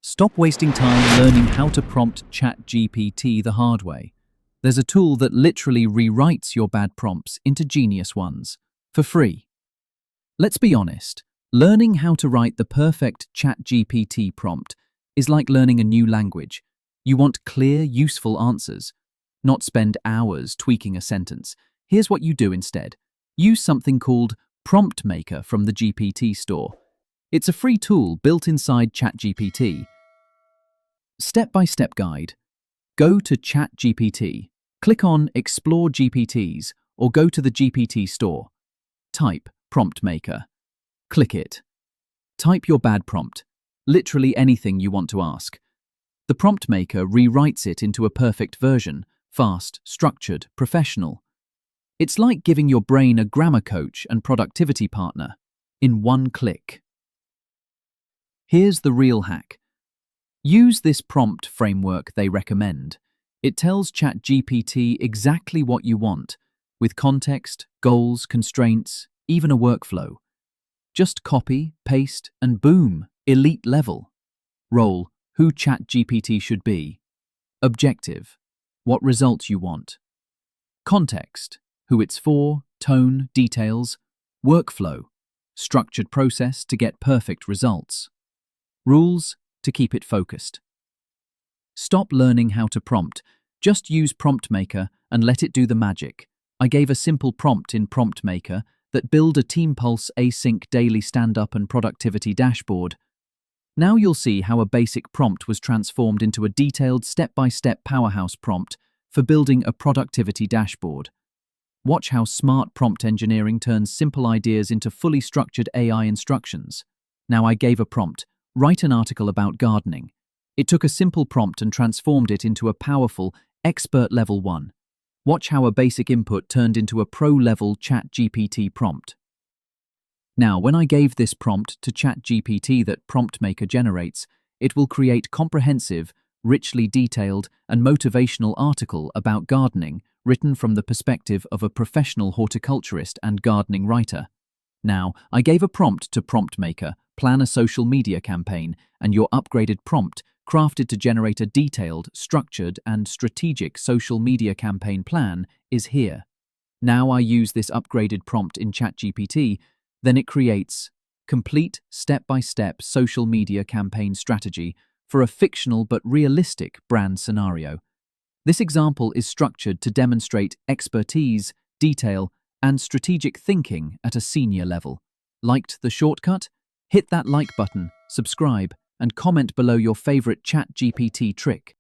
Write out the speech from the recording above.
Stop wasting time learning how to prompt ChatGPT the hard way. There's a tool that literally rewrites your bad prompts into genius ones, for free. Let's be honest, learning how to write the perfect ChatGPT prompt is like learning a new language. You want clear, useful answers, not spend hours tweaking a sentence. Here's what you do instead. Use something called Prompt Maker from the GPT Store. It's a free tool built inside ChatGPT. Step-by-step guide. Go to ChatGPT, click on Explore GPTs, or go to the GPT Store. Type Prompt Maker. Click it. Type your bad prompt, literally anything you want to ask. The Prompt Maker rewrites it into a perfect version, fast, structured, professional. It's like giving your brain a grammar coach and productivity partner in one click. Here's the real hack. Use this prompt framework they recommend. It tells ChatGPT exactly what you want, with context, goals, constraints, even a workflow. Just copy, paste, and boom, elite level. Role, who ChatGPT should be. Objective, what results you want. Context, who it's for, tone, details. Workflow, structured process to get perfect results. Rules, to keep it focused. Stop learning how to prompt. Just use Prompt Maker and let it do the magic. I gave a simple prompt in Prompt Maker that build a Team Pulse async daily stand-up and productivity dashboard. Now you'll see how a basic prompt was transformed into a detailed step-by-step powerhouse prompt for building a productivity dashboard. Watch how smart prompt engineering turns simple ideas into fully structured AI instructions. Now I gave a prompt. Write an article about gardening. It took a simple prompt and transformed it into a powerful, expert level 1. Watch how a basic input turned into a pro-level ChatGPT prompt. Now, when I gave this prompt to ChatGPT that Prompt Maker generates, it will create comprehensive, richly detailed, and motivational article about gardening written from the perspective of a professional horticulturist and gardening writer. Now, I gave a prompt to Prompt Maker, plan a social media campaign, and your upgraded prompt, crafted to generate a detailed, structured, and strategic social media campaign plan, is here. Now I use this upgraded prompt in ChatGPT, then it creates complete step-by-step social media campaign strategy for a fictional but realistic brand scenario. This example is structured to demonstrate expertise, detail, and strategic thinking at a senior level. Liked the shortcut? Hit that like button, subscribe, and comment below your favorite ChatGPT trick.